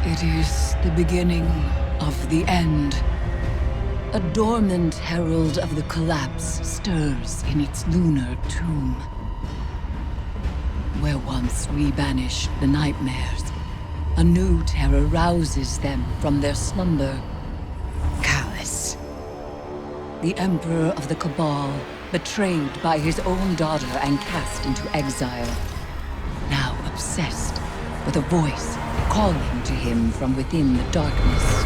It is the beginning of the end. A dormant herald of the collapse stirs in its lunar tomb. Where once we banished the nightmares, a new terror rouses them from their slumber. Callus, the Emperor of the Cabal, betrayed by his own daughter and cast into exile. Now obsessed with a voice calling to him from within the darkness.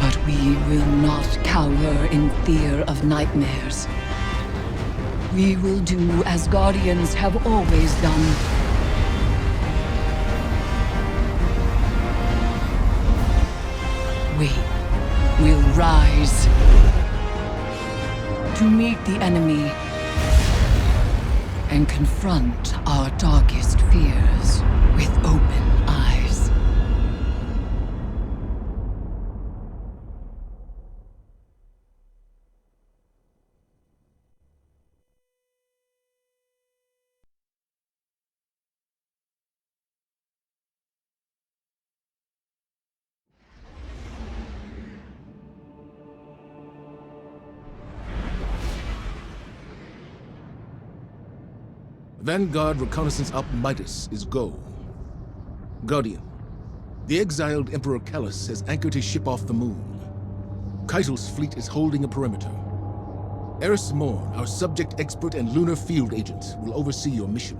But we will not cower in fear of nightmares. We will do as Guardians have always done. We will rise to meet the enemy and confront our darkest fears with open eyes. Vanguard reconnaissance up Midas is go. Guardian, the exiled Emperor Callus has anchored his ship off the moon. Kaitel's fleet is holding a perimeter. Eris Morn, our subject expert and lunar field agent, will oversee your mission.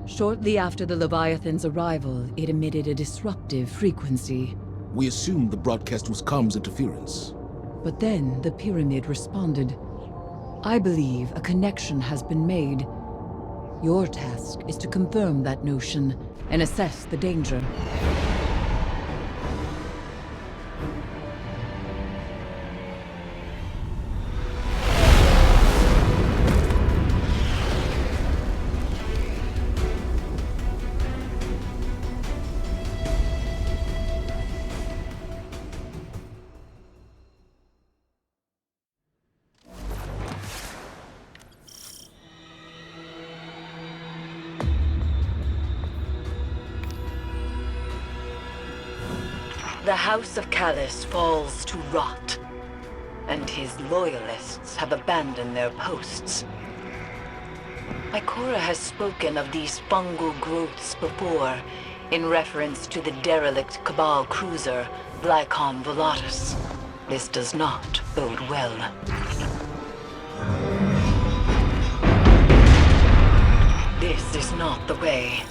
Shortly after the Leviathan's arrival, it emitted a disruptive frequency. We assumed the broadcast was comms interference. But then the pyramid responded. I believe a connection has been made. Your task is to confirm that notion and assess the danger. The House of Callus falls to rot, and his loyalists have abandoned their posts. Ikora has spoken of these fungal growths before, in reference to the derelict Cabal cruiser, Glycon Volatus. This does not bode well. This is not the way.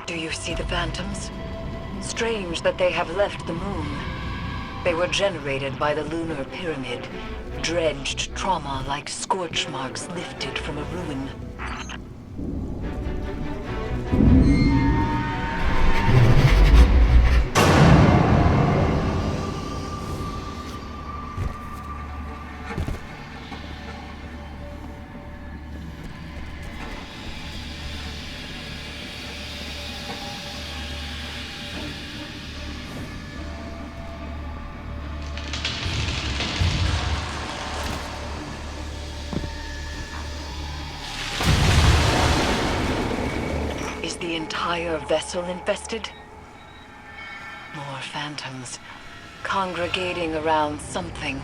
Do you see the phantoms? Strange that they have left the moon. They were generated by the lunar pyramid, dredged trauma like scorch marks lifted from a ruin. The entire vessel infested? More phantoms, congregating around something.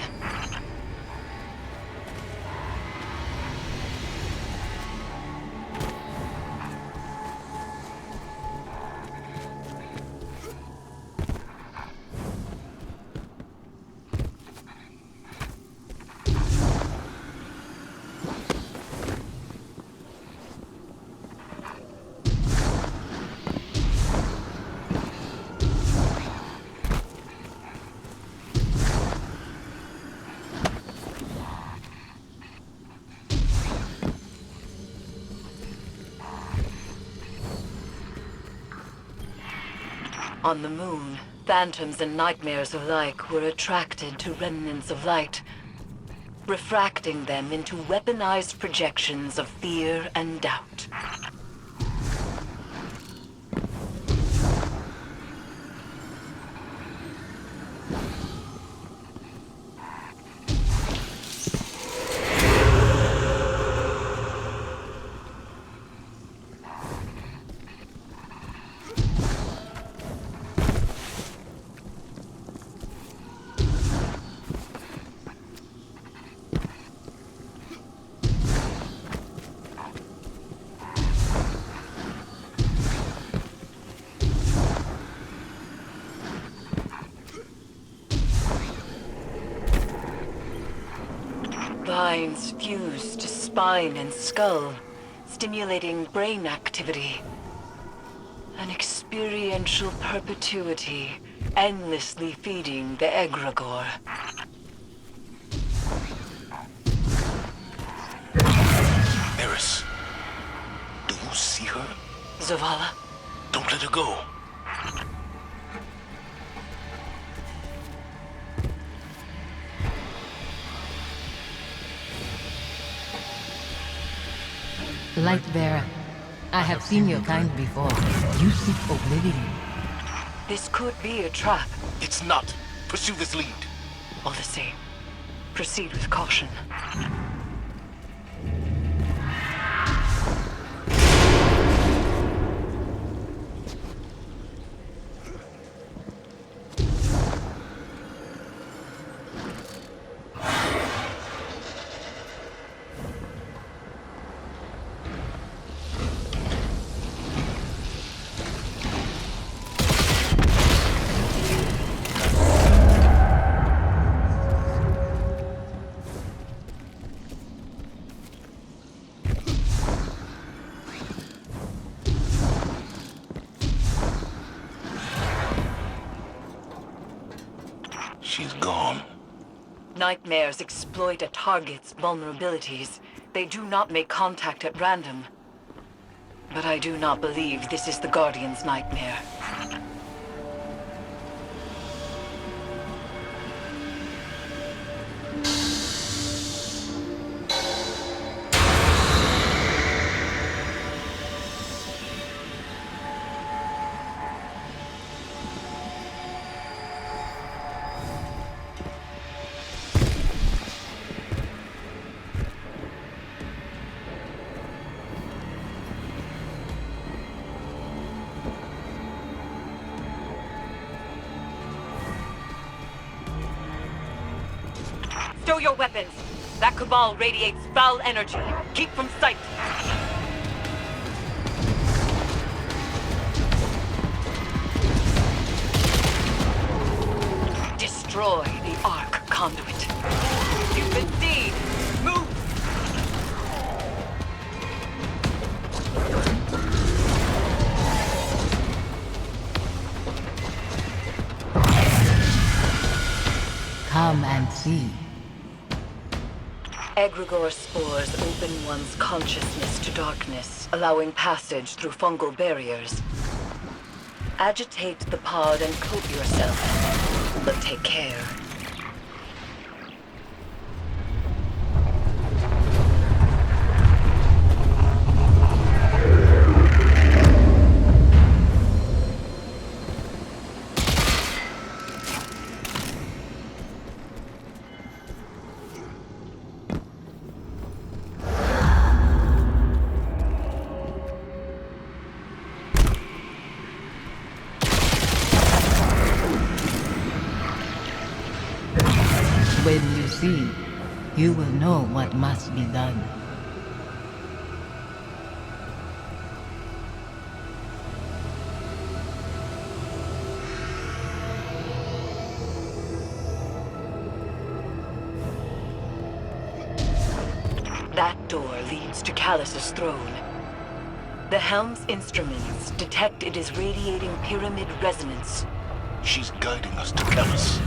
On the moon, phantoms and nightmares alike were attracted to remnants of light, refracting them into weaponized projections of fear and doubt. lines fuse to spine and skull, stimulating brain activity. An experiential perpetuity, endlessly feeding the egregore. Eris, do you see her? Zavala? Don't let her go. Lightbearer, I have seen your kind before. You seek oblivion. This could be a trap. It's not. Pursue this lead. All the same, proceed with caution. She's gone. Nightmares exploit a target's vulnerabilities. They do not make contact at random. But I do not believe this is the Guardian's nightmare. Stow your weapons! That cabal radiates foul energy. Keep from sight! Destroy the Arc conduit. You've been seen! Move! Come and see. Egregore spores open one's consciousness to darkness, allowing passage through fungal barriers. Agitate the pod and coat yourself, but take care. When you see, you will know what must be done. That door leads to Callus's throne. The helm's instruments detect it is radiating pyramid resonance. She's guiding us to Callus.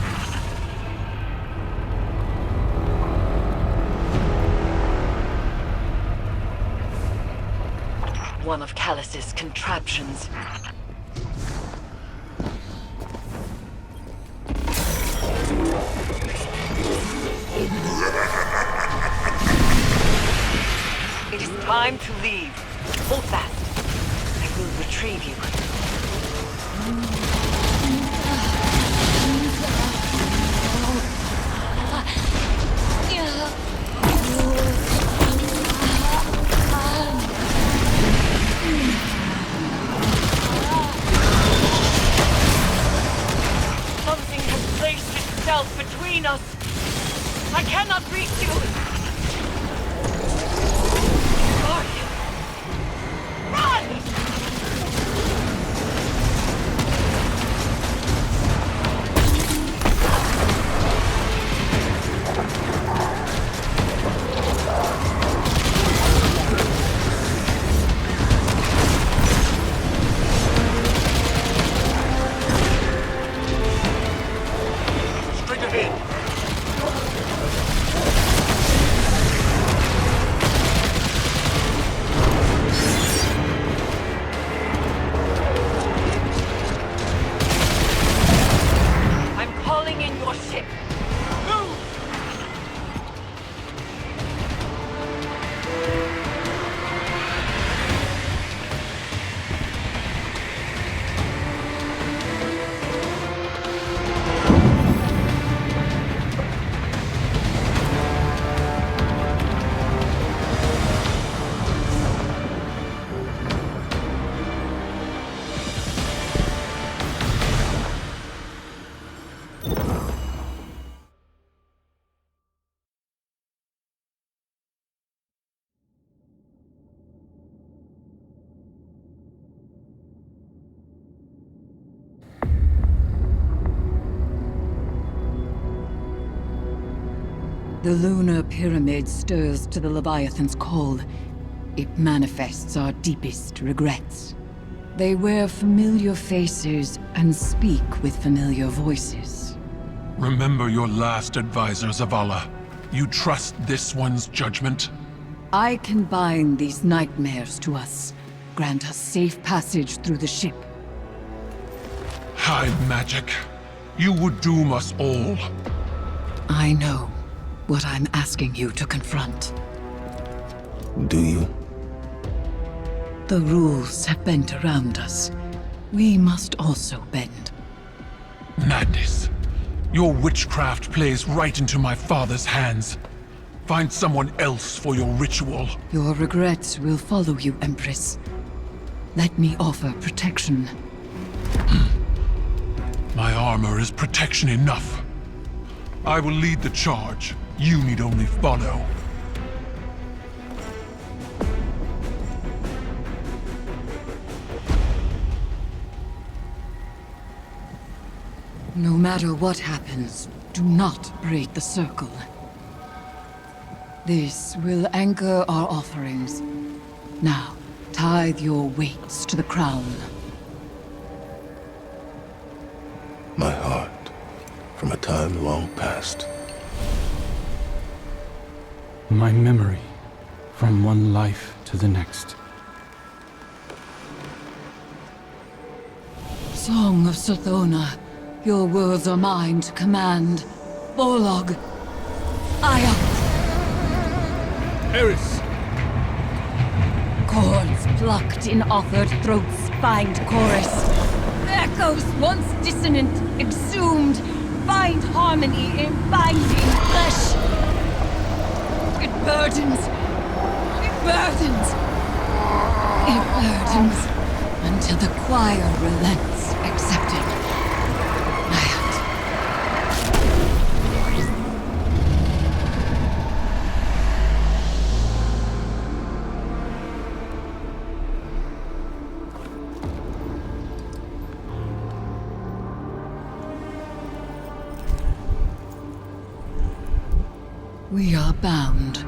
One of Callus's contraptions. It is time to leave. Hold fast. I will retrieve you. Something has placed itself between us. I cannot reach you. Guardian! Run! The lunar pyramid stirs to the Leviathan's call. It manifests our deepest regrets. They wear familiar faces and speak with familiar voices. Remember your last advisor, Zavala. You trust this one's judgment? I can bind these nightmares to us, grant us safe passage through the ship. High magic. You would doom us all. I know what I'm asking you to confront. Do you? The rules have bent around us. We must also bend. Madness. Your witchcraft plays right into my father's hands. Find someone else for your ritual. Your regrets will follow you, Empress. Let me offer protection. My armor is protection enough. I will lead the charge. You need only follow. No matter what happens, do not break the circle. This will anchor our offerings. Now, tithe your weights to the crown. My heart, from a time long past. My memory, from one life to the next. Song of Sothona, your words are mine to command. Borlog, Aya. Eris! Chords plucked in offered throats find chorus. Echoes once dissonant, exhumed, find harmony in binding flesh. It burdens. It burdens. It burdens until the choir relents, accepting. Nayat. We are bound.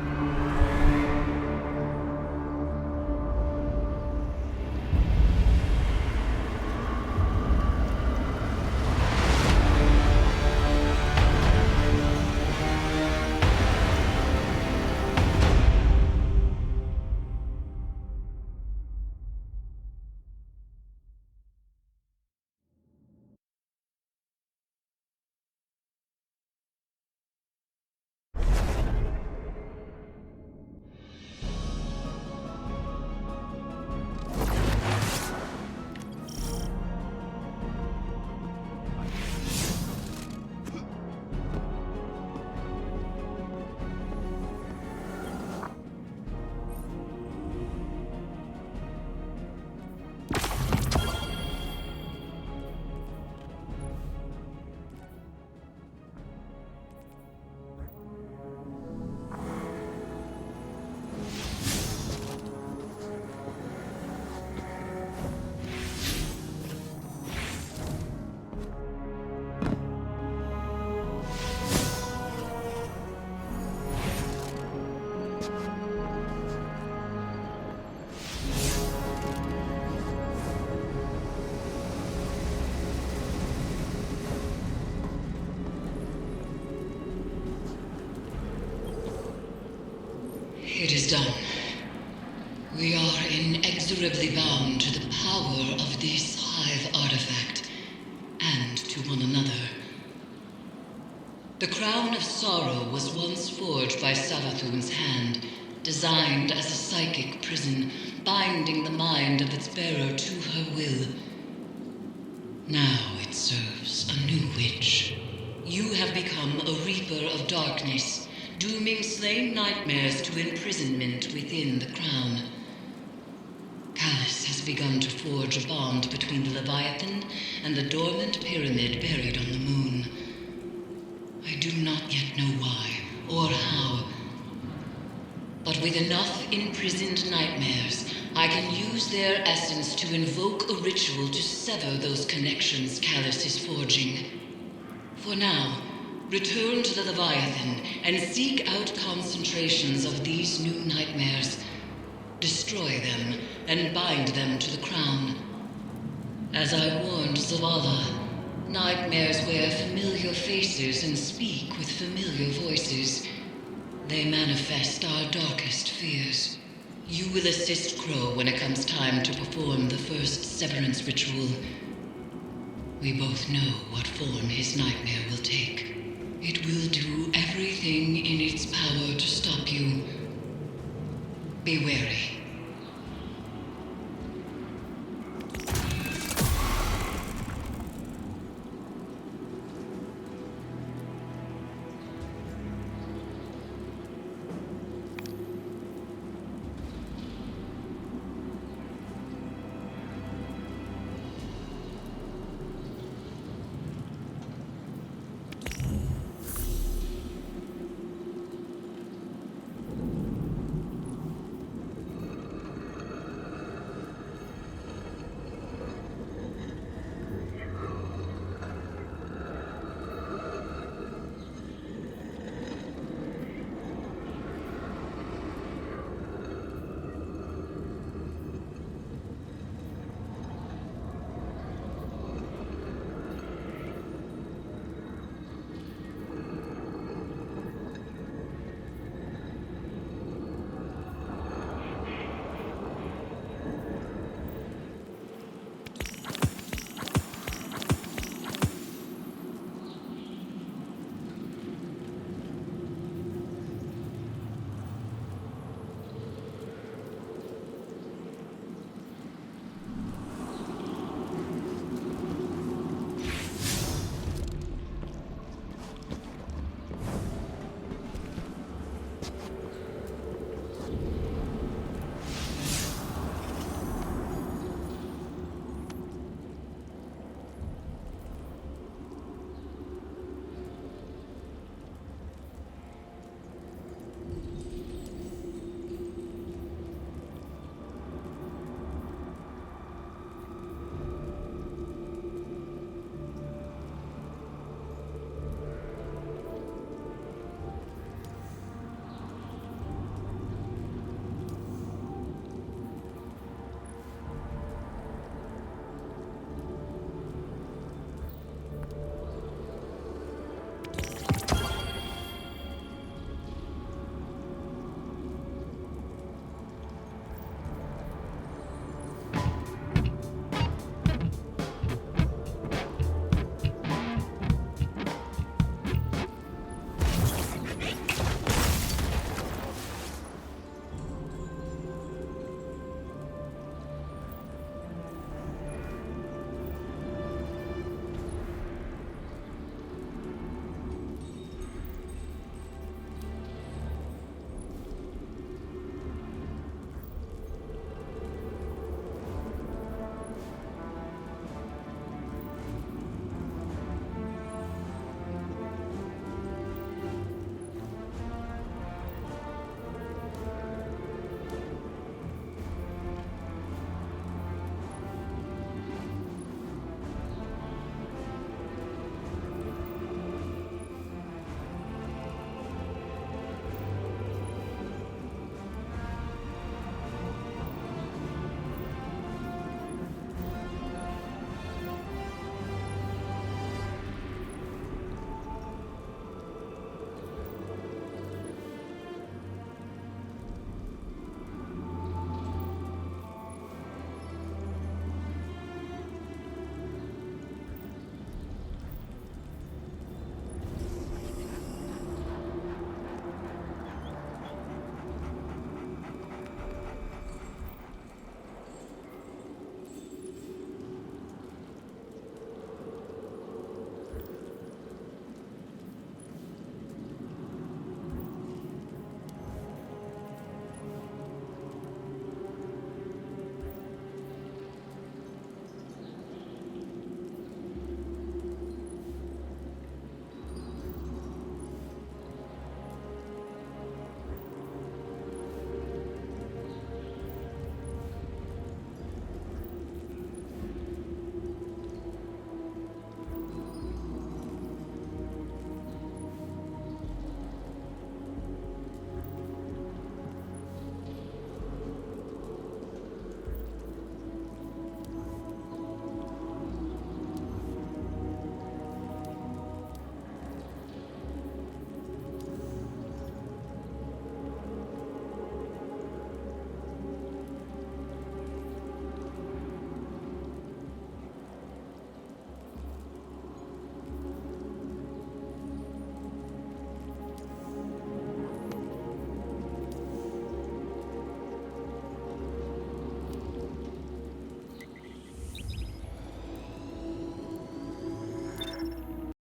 It is done. We are inexorably bound to the power of this hive artifact, and to one another. The Crown of Sorrow was once forged by Savathun's hand, designed as a psychic prison, binding the mind of its bearer to her will. Now it serves a new witch. You have become a reaper of darkness, dooming slain nightmares to imprisonment within the crown. Callus has begun to forge a bond between the Leviathan and the dormant pyramid buried on the moon. I do not yet know why or how, but with enough imprisoned nightmares, I can use their essence to invoke a ritual to sever those connections Callus is forging. For now, Return to the Leviathan and seek out concentrations of these new nightmares. Destroy them and bind them to the crown. As I warned Zavala, nightmares wear familiar faces and speak with familiar voices. They manifest our darkest fears. You will assist Crow when it comes time to perform the first severance ritual. We both know what form his nightmare will take. It will do everything in its power to stop you. Be wary.